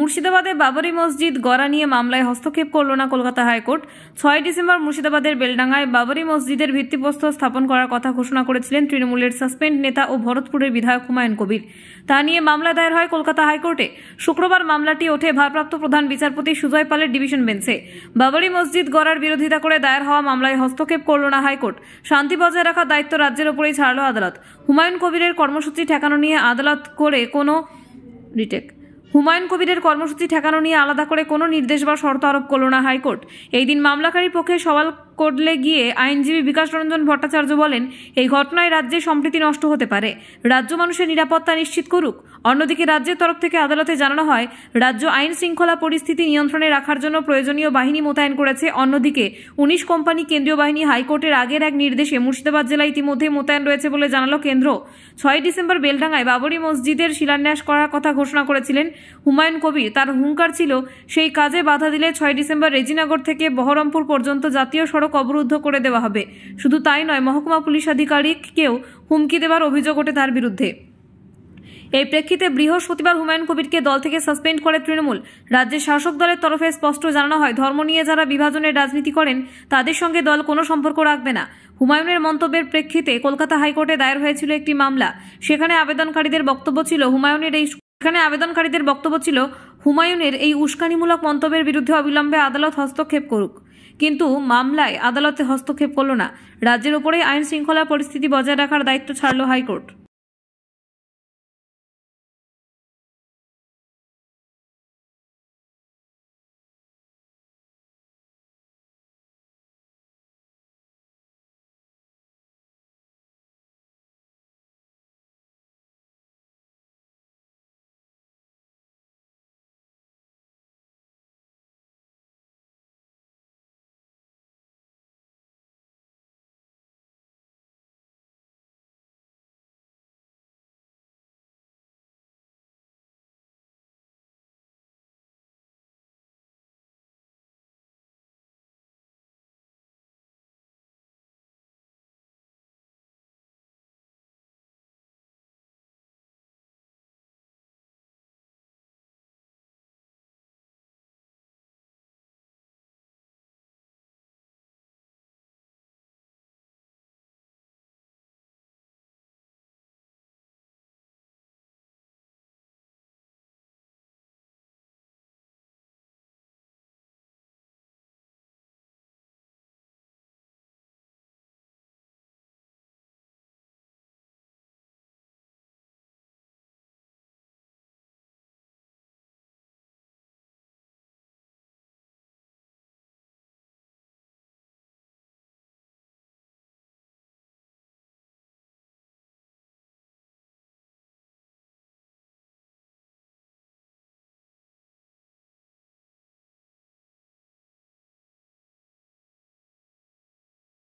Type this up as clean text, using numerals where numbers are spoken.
মুর্শিদাবাদে বাবরি মসজিদ গড়া নিয়ে মামলায় হস্তক্ষেপ করল না কলকাতা হাইকোর্ট। 6 ডিসেম্বর মুর্শিদাবাদের বেলডাঙ্গায় বাবরি মসজিদের ভিত্তিপ্রস্তর স্থাপন করার কথা ঘোষণা করেছিলেন তৃণমূলের সাসপেন্ড নেতা ও ভরতপুরের বিধায়ক হুমায়ুন কবির। তা নিয়ে মামলা দায়ের হয় কলকাতা হাইকোর্টে। শুক্রবার মামলাটি ওঠে ভারপ্রাপ্ত প্রধান বিচারপতি সুজয় পালের ডিভিশন বেঞ্চে। বাবরি মসজিদ গড়ার বিরোধিতা করে দায়ের হওয়া মামলায় হস্তক্ষেপ করল না হাইকোর্ট। শান্তি বজায় রাখার দায়িত্ব রাজ্যের ওপরেই ছাড়ল আদালত। হুমায়ুন কবিরের কর্মসূচি ঠেকানো নিয়ে আলাদা করে কোনো নির্দেশ বা শর্ত আরোপ করল না হাইকোর্ট। এই দিন মামলাকারীর পক্ষে সওয়াল করলে গিয়ে আইনজীবী বিকাশ রঞ্জন ভট্টাচার্য বলেন, এই ঘটনায় রাজ্যে সম্প্রীতি নষ্ট হতে পারে, রাজ্য মানুষের নিরাপত্তা নিশ্চিত করুক। অন্যদিকে রাজ্যের তরফ থেকে আদালতে জানানো হয়, রাজ্য আইন শৃঙ্খলা পরিস্থিতি নিয়ন্ত্রণে রাখার জন্য প্রয়োজনীয় বাহিনী মোতায়েন করেছে। অন্যদিকে 19 কোম্পানি কেন্দ্রীয় বাহিনী হাইকোর্টের আগের এক নির্দেশে মুর্শিদাবাদ জেলায় ইতিমধ্যে মোতায়েন রয়েছে বলে জানালো কেন্দ্র। 6 ডিসেম্বর বেলডাঙ্গায় বাবরি মসজিদের শিলান্যাস করার কথা ঘোষণা করেছিলেন হুমায়ুন কবির। তার হুঙ্কার ছিল, সেই কাজে বাধা দিলে 6 ডিসেম্বর রেজিনগর থেকে বহরমপুর পর্যন্ত জাতীয় সড়ক অবরুদ্ধ করে দেওয়া হবে। শুধু তাই নয়, মহকুমা পুলিশ আধিকারিককেও হুমকি দেওয়ার অভিযোগ ওঠে তার বিরুদ্ধে। এই প্রেক্ষিতে বৃহস্পতিবার হুমায়ুন কবিরকে দল থেকে সাসপেন্ড করে তৃণমূল। রাজ্যের শাসক দলের তরফে স্পষ্ট জানানো হয়, ধর্ম নিয়ে যারা বিভাজনের রাজনীতি করেন তাদের সঙ্গে দল কোনো সম্পর্ক রাখবে না। হুমায়ুনের মন্তব্যের প্রেক্ষিতে কলকাতা হাইকোর্টে দায়ের হয়েছিল একটি মামলা। সেখানে আবেদনকারীদের বক্তব্য ছিল হুমায়ুনের এই উস্কানিমূলক মন্তব্যের বিরুদ্ধে অবিলম্বে আদালত হস্তক্ষেপ করুক। কিন্তু মামলায় আদালতে হস্তক্ষেপ করল না। রাজ্যের উপরেই আইন শৃঙ্খলা পরিস্থিতি বজায় রাখার দায়িত্ব ছাড়ল হাইকোর্ট।